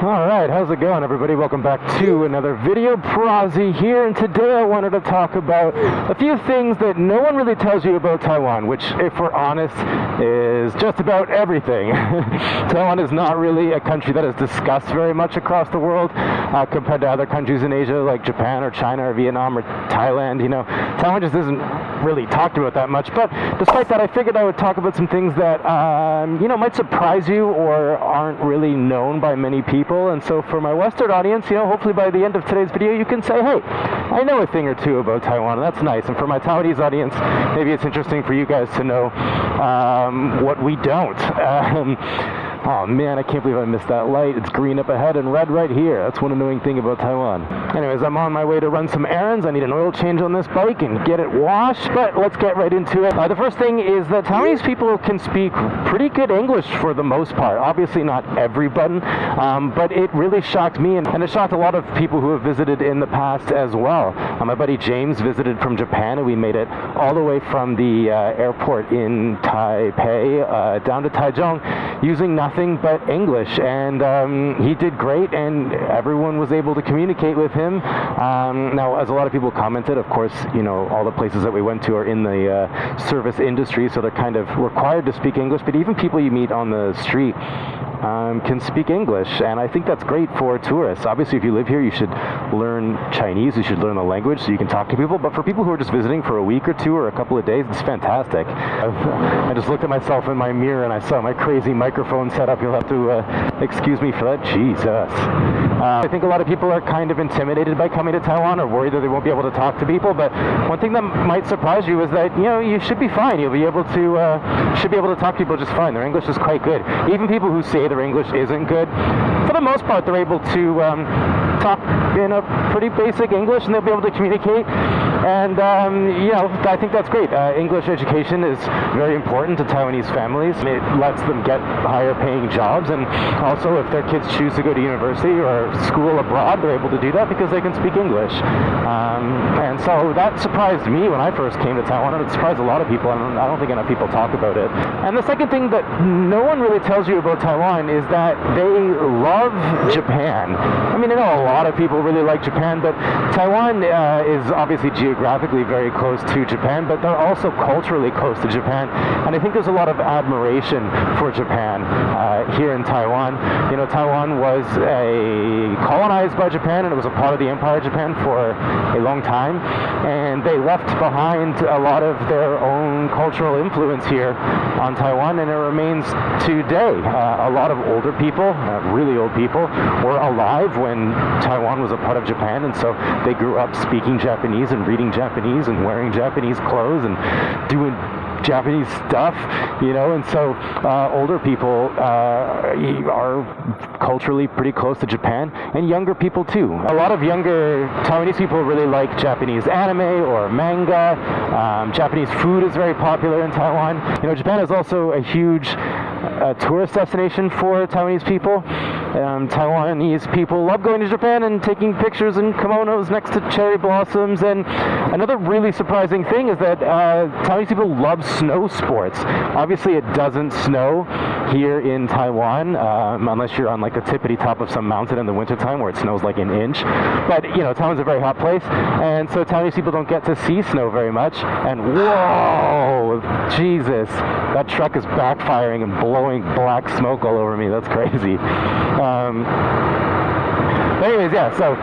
Alright, how's it going, everybody? Welcome back to another video. Prazi here, and today I wanted to talk about a few things that no one really tells you about Taiwan, which, if we're honest, is just about everything. Taiwan is not really a country that is discussed very much across the world compared to other countries in Asia like Japan or China or Vietnam or Thailand. You know, Taiwan just isn't really talked about that much, but despite that, I figured I would talk about some things that might surprise you or aren't really known by many people. And so for my Western audience, hopefully by the end of today's video you can say, hey, I know a thing or two about Taiwan, and that's nice. And for my Taiwanese audience, maybe it's interesting for you guys to know what we don't. Oh man, I can't believe I missed that light. It's green up ahead and red right here. That's one annoying thing about Taiwan. Anyways, I'm on my way to run some errands. I need an oil change on this bike and get it washed, but let's get right into it. The first thing is that Taiwanese people can speak pretty good English for the most part. Obviously not everybody, but it really shocked me, and it shocked a lot of people who have visited in the past as well. My buddy James visited from Japan, and we made it all the way from the airport in Taipei down to Taichung using nothing but English, and he did great, and everyone was able to communicate with him. Now, as a lot of people commented, of course, all the places that we went to are in the service industry, so they're kind of required to speak English, but even people you meet on the street can speak English, and I think that's great for tourists. Obviously, if you live here, you should learn Chinese, you should learn the language so you can talk to people, but for people who are just visiting for a week or two or a couple of days, it's fantastic. I just looked at myself in my mirror and I saw my crazy microphone setup. You'll have to excuse me for that. Jesus. I think a lot of people are kind of intimidated by coming to Taiwan or worried that they won't be able to talk to people, but one thing that might surprise you is that, you should be fine. You'll be able to, should be able to talk to people just fine. Their English is quite good. Even people who say their English isn't good, for the most part, they're able to talk in a pretty basic English, and they'll be able to communicate. And I think that's great. English education is very important to Taiwanese families. It lets them get higher paying jobs, and also if their kids choose to go to university or school abroad, they're able to do that because they can speak English. And so that surprised me when I first came to Taiwan, and it surprised a lot of people, and I don't think enough people talk about it. And the second thing that no one really tells you about Taiwan is that they love Japan. I mean, I know a lot of people really like Japan, but Taiwan is obviously geographically very close to Japan, but they're also culturally close to Japan, and I think there's a lot of admiration for Japan here in Taiwan. Taiwan was colonized by Japan, and it was a part of the Empire of Japan for a long time, and they left behind a lot of their own cultural influence here on Taiwan, and it remains today. A lot of older people, really old people, were alive when Taiwan was a part of Japan, and so they grew up speaking Japanese and reading Japanese and wearing Japanese clothes and doing Japanese stuff, and so older people are culturally pretty close to Japan, and younger people too. A lot of younger Taiwanese people really like Japanese anime or manga. Japanese food is very popular in Taiwan. Japan is also a huge tourist destination for Taiwanese people. Taiwanese people love going to Japan and taking pictures in kimonos next to cherry blossoms. And another really surprising thing is that Taiwanese people love snow sports. Obviously, it doesn't snow here in Taiwan unless you're on like the tippity top of some mountain in the wintertime where it snows like an inch. But Taiwan's a very hot place, and so Taiwanese people don't get to see snow very much. And whoa, Jesus, that truck is backfiring and blowing black smoke all over me. That's crazy. Anyways, yeah, so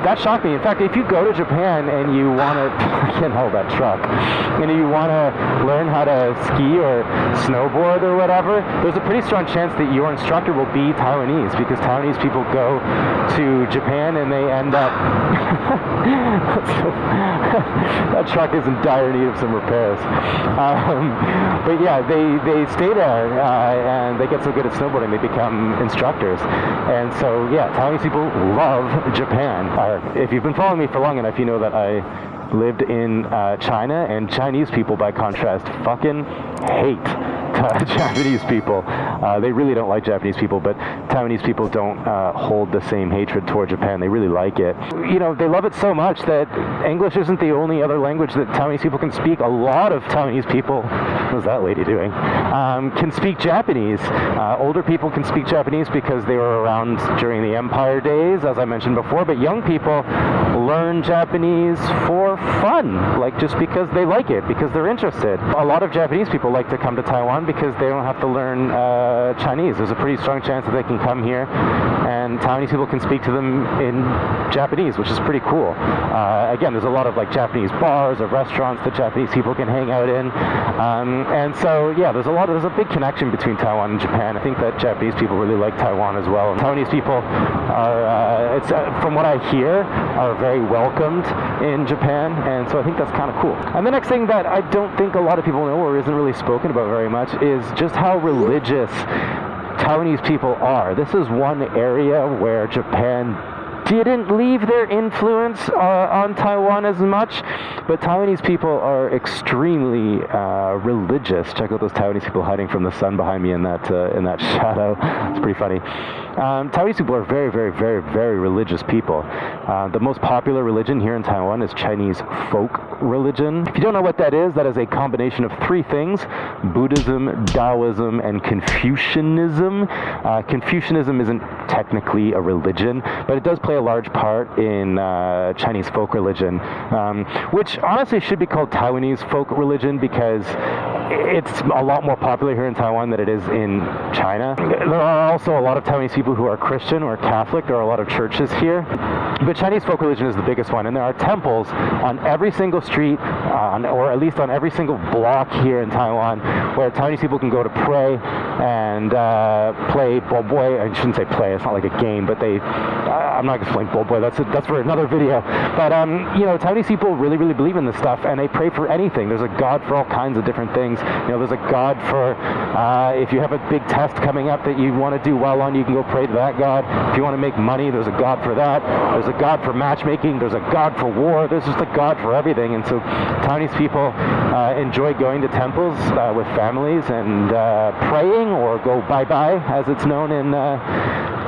that shocked me. In fact, if you go to Japan and you want to, I can't hold that truck, and you want to learn how to ski or snowboard or whatever, there's a pretty strong chance that your instructor will be Taiwanese, because Taiwanese people go to Japan and they end up, that truck is in dire need of some repairs. But yeah, they stay there and they get so good at snowboarding, they become instructors. And so, yeah, Taiwanese people love Japan. If you've been following me for long enough, you know that I lived in China, and Chinese people, by contrast, fucking hate Japanese people. They really don't like Japanese people, but Taiwanese people don't hold the same hatred toward Japan. They really like it. You know, they love it so much that English isn't the only other language that Taiwanese people can speak. A lot of Taiwanese people, what's that lady doing, can speak Japanese. Older people can speak Japanese because they were around during the Empire days, as I mentioned before, but young people learn Japanese for fun, like just because they like it, because they're interested. A lot of Japanese people like to come to Taiwan because they don't have to learn Chinese. There's a pretty strong chance that they can come here and Taiwanese people can speak to them in Japanese, which is pretty cool. Again, there's a lot of like Japanese bars or restaurants that Japanese people can hang out in. And so, yeah, there's a big connection between Taiwan and Japan. I think that Japanese people really like Taiwan as well. And Taiwanese people are, from what I hear, are very welcomed in Japan, and so I think that's kind of cool. And the next thing that I don't think a lot of people know or isn't really spoken about very much is just how religious Taiwanese people are. This is one area where Japan didn't leave their influence on Taiwan as much, but Taiwanese people are extremely religious. Check out those Taiwanese people hiding from the sun behind me in that shadow. It's pretty funny. Taiwanese people are very, very, very, very religious people. The most popular religion here in Taiwan is Chinese folk religion. If you don't know what that is a combination of three things: Buddhism, Taoism, and Confucianism. Confucianism isn't technically a religion, but it does play a large part in Chinese folk religion, which honestly should be called Taiwanese folk religion because it's a lot more popular here in Taiwan than it is in China. There are also a lot of Taiwanese people who are Christian or Catholic. There are a lot of churches here, but Chinese folk religion is the biggest one, and there are temples on every single street, or at least on every single block here in Taiwan, where Taiwanese people can go to pray and play boboi. I shouldn't say play, it's not like a game, but I'm not going to explain boboi, that's for another video. But you know, Taiwanese people really, really believe in this stuff, and they pray for anything. There's a God for all kinds of different things. You know, there's a God for if you have a big test coming up that you want to do well on, you can go pray to that God. If you want to make money, there's a God for that. There's a God for matchmaking. There's a God for war. There's just a God for everything. And so Taiwanese people enjoy going to temples with families and praying, or go bye-bye, as it's known in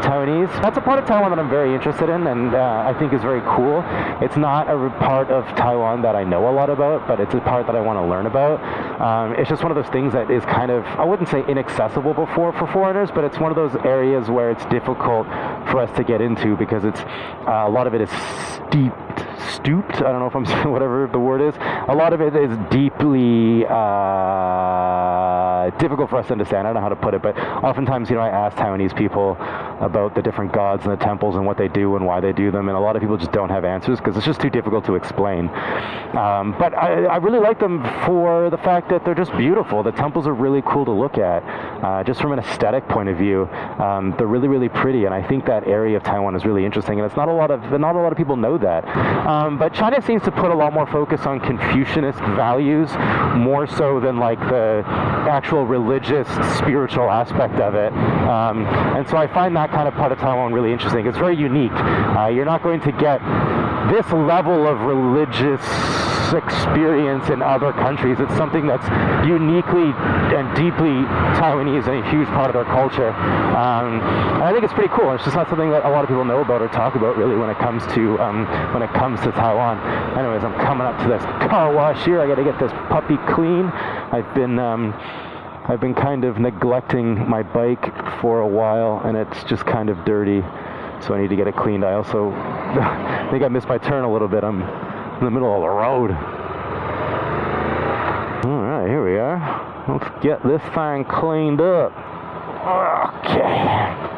Taiwanese. That's a part of Taiwan that I'm very interested in, and I think is very cool. It's not a part of Taiwan that I know a lot about, but it's a part that I want to learn about. It's just one of those things that is kind of, I wouldn't say inaccessible before for foreigners, but it's one of those areas where it's difficult for us to get into because it's a lot of it is stooped. I don't know if I'm saying whatever the word is. A lot of it is deeply difficult for us to understand. I don't know how to put it, but oftentimes, you know, I ask Taiwanese people about the different gods and the temples and what they do and why they do them, and a lot of people just don't have answers because it's just too difficult to explain. But I really like them for the fact that they're just beautiful. The temples are really cool to look at, just from an aesthetic point of view. They're really, really pretty, and I think that area of Taiwan is really interesting, and it's not a lot of people know that. But China seems to put a lot more focus on Confucianist values, more so than like the actual religious, spiritual aspect of it. And so I find that kind of part of Taiwan really interesting. It's very unique. You're not going to get this level of religious experience in other countries. It's something that's uniquely and deeply Taiwanese and a huge part of their culture. And I think it's pretty cool. It's just not something that a lot of people know about or talk about really when it comes to Taiwan. Anyways, I'm coming up to this car wash here. I got to get this puppy clean. I've been kind of neglecting my bike for a while, and it's just kind of dirty, so I need to get it cleaned. I also think I missed my turn a little bit. I'm in the middle of the road. Alright, here we are. Let's get this thing cleaned up. Okay.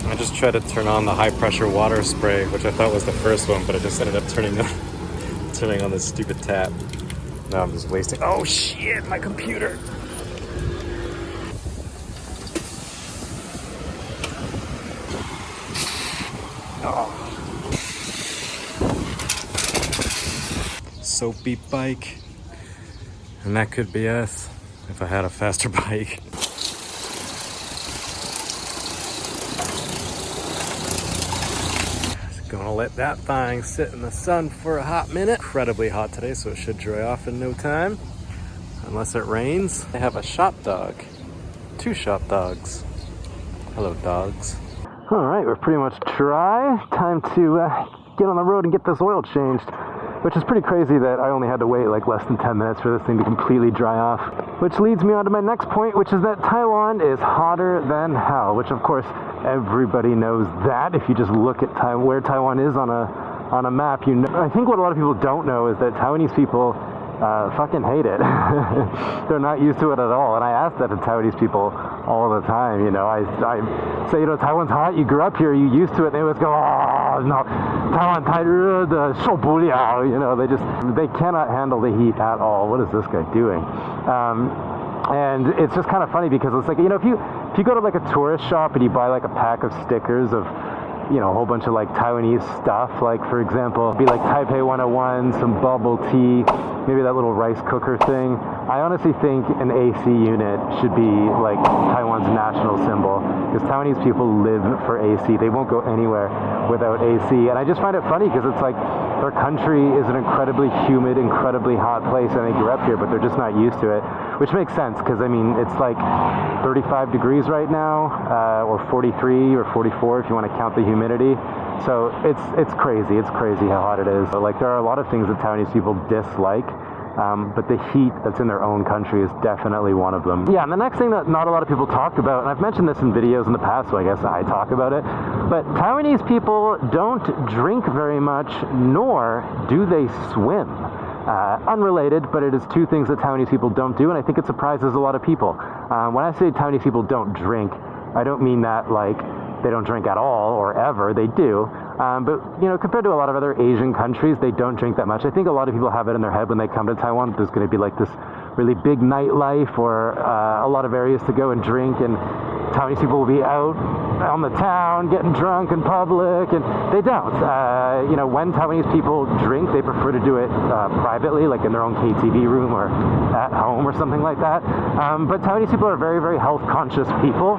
I just tried to turn on the high pressure water spray, which I thought was the first one, but it just ended up turning on this stupid tap. Now I'm just wasting. Oh shit, my computer. Oh. Soapy bike. And that could be us if I had a faster bike. Gonna let that thing sit in the sun for a hot minute. Incredibly hot today, so it should dry off in no time. Unless it rains. I have a shop dog. 2 shop dogs. Hello, dogs. All right, we're pretty much dry. Time to get on the road and get this oil changed, which is pretty crazy that I only had to wait like less than 10 minutes for this thing to completely dry off. Which leads me on to my next point, which is that Taiwan is hotter than hell, which of course everybody knows that. If you just look at where Taiwan is on a map, you know. I think what a lot of people don't know is that Taiwanese people fucking hate it. They're not used to it at all. And I ask that to Taiwanese people all the time. You know, I say, you know, Taiwan's hot. You grew up here. You used to it. They always go, oh no, Taiwan 太热的受不了. You know, they cannot handle the heat at all. What is this guy doing? And it's just kind of funny because it's like, you know, if you go to like a tourist shop and you buy like a pack of stickers of, you know, a whole bunch of like Taiwanese stuff, like for example, be like Taipei 101, some bubble tea, maybe that little rice cooker thing. I honestly think an AC unit should be like Taiwan's national symbol, because Taiwanese people live for AC. They won't go anywhere without AC. And I just find it funny because it's like their country is an incredibly humid, incredibly hot place, and they grew up here, but they're just not used to it, which makes sense because I mean, it's like 35 degrees right now, or 43 or 44 if you want to count the humidity. So it's crazy. It's crazy how hot it is. So, like, there are a lot of things that Taiwanese people dislike, but the heat that's in their own country is definitely one of them. Yeah, and the next thing that not a lot of people talk about, and I've mentioned this in videos in the past, so I guess I talk about it, but Taiwanese people don't drink very much, nor do they swim. Unrelated, but it is 2 things that Taiwanese people don't do, and I think it surprises a lot of people. When I say Taiwanese people don't drink, I don't mean that like they don't drink at all or ever. They do, but you know, compared to a lot of other Asian countries, they don't drink that much. I think a lot of people have it in their head when they come to Taiwan that there's going to be like this really big nightlife or a lot of areas to go and drink, and Taiwanese people will be out on the town getting drunk in public, and they don't. You know, when Taiwanese people drink, they prefer to do it privately, like in their own KTV room or at home or something like that. But Taiwanese people are very, very health conscious people.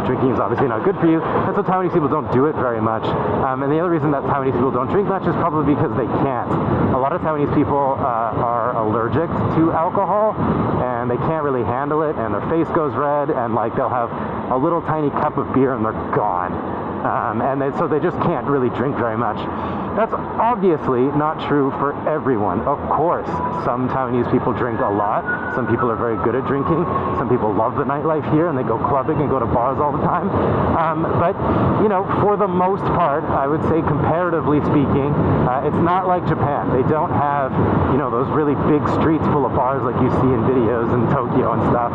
Drinking is obviously not good for you, and so Taiwanese people don't do it very much. And the other reason that Taiwanese people don't drink much is probably because they can't. A lot of Taiwanese people are allergic to alcohol, and they can't really handle it, and their face goes red, and like they'll have a little tiny cup of beer and they're gone. So they just can't really drink very much. That's obviously not true for everyone. Of course, some Taiwanese people drink a lot. Some people are very good at drinking. Some people love the nightlife here and they go clubbing and go to bars all the time. But, you know, for the most part, I would say comparatively speaking, it's not like Japan. They don't have, you know, those really big streets full of bars like you see in videos in Tokyo and stuff.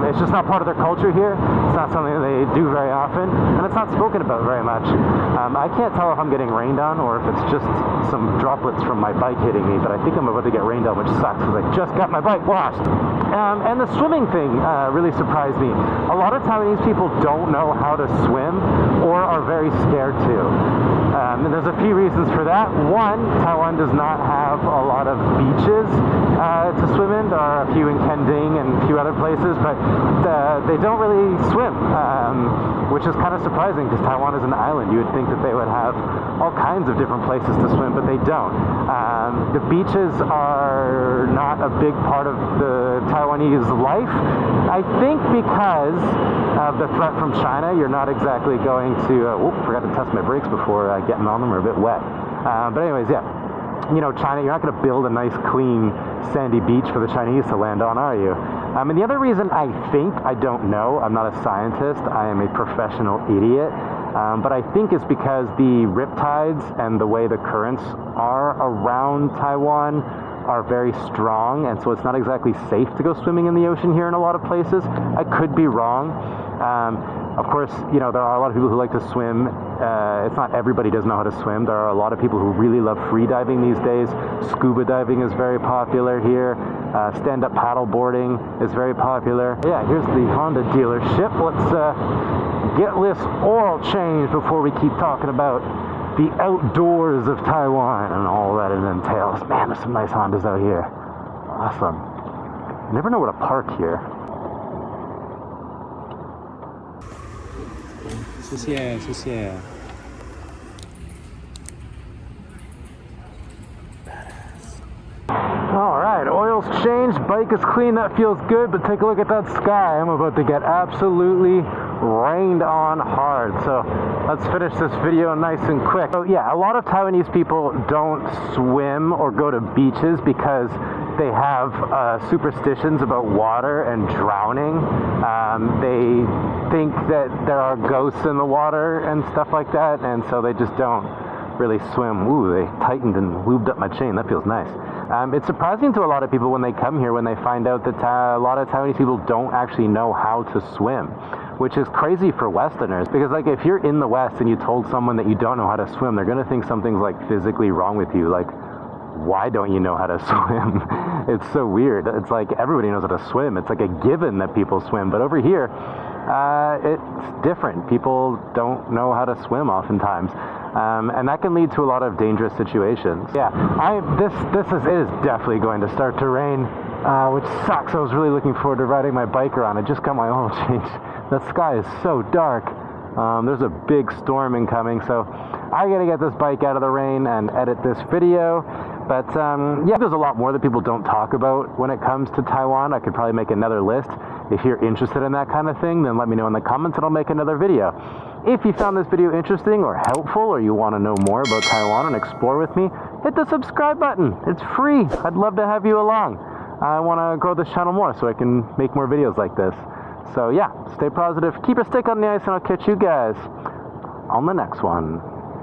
It's just not part of their culture here. It's not something that they do very often, and it's not spoken about very much. I can't tell if I'm getting rained on or if it's just some droplets from my bike hitting me, but I think I'm about to get rained on, which sucks because I just got my bike washed. And the swimming thing really surprised me. A lot of Taiwanese people don't know how to swim or are very scared to. And there's a few reasons for that. One, Taiwan does not have a lot of beaches to swim in. There are a few in Kending and a few other places, but they don't really swim, which is kind of surprising because Taiwan is an island. You would think that they would have all kinds of different places to swim, but they don't. The beaches are not a big part of the Taiwanese life. I think because of the threat from China, you're not exactly going to, forgot to test my brakes before getting on them, they're a bit wet. But anyways, yeah, you know, China, you're not going to build a nice, clean, sandy beach for the Chinese to land on, are you? And the other reason I think, I don't know, I'm not a scientist, I am a professional idiot, but I think it's because the riptides and the way the currents are around Taiwan are very strong, and so it's not exactly safe to go swimming in the ocean here in a lot of places. I could be wrong. Of course, you know, there are a lot of people who like to swim. It's not everybody does know how to swim. There are a lot of people who really love free diving these days. Scuba diving is very popular here. Stand-up paddle boarding is very popular. Yeah, here's the Honda dealership. Let's get this oil changed before we keep talking about the outdoors of Taiwan and all that it entails. Man, there's some nice Hondas out here. Awesome. I never know where to park here. 谢谢谢谢。changed, bike is clean, that feels good, but take a look at that sky. I'm about to get absolutely rained on hard. So let's finish this video nice and quick. So yeah, a lot of Taiwanese people don't swim or go to beaches because they have superstitions about water and drowning. They think that there are ghosts in the water and stuff like that, and so they just don't really swim. Ooh, they tightened and lubed up my chain. That feels nice. It's surprising to a lot of people when they come here, when they find out that a lot of Taiwanese people don't actually know how to swim, which is crazy for Westerners, because like if you're in the West and you told someone that you don't know how to swim, they're gonna think something's like physically wrong with you. Like, why don't you know how to swim? It's so weird. It's like everybody knows how to swim. It's like a given that people swim, but over here, it's different. People don't know how to swim oftentimes. And that can lead to a lot of dangerous situations. Yeah, it is definitely going to start to rain, which sucks. I was really looking forward to riding my bike around. I just got my oil change. The sky is so dark. There's a big storm incoming, so I gotta get this bike out of the rain and edit this video. But yeah, there's a lot more that people don't talk about when it comes to Taiwan. I could probably make another list. If you're interested in that kind of thing, then let me know in the comments and I'll make another video. If you found this video interesting or helpful, or you want to know more about Taiwan and explore with me, hit the subscribe button. It's free. I'd love to have you along. I want to grow this channel more so I can make more videos like this. So yeah, stay positive, keep a stick on the ice, and I'll catch you guys on the next one.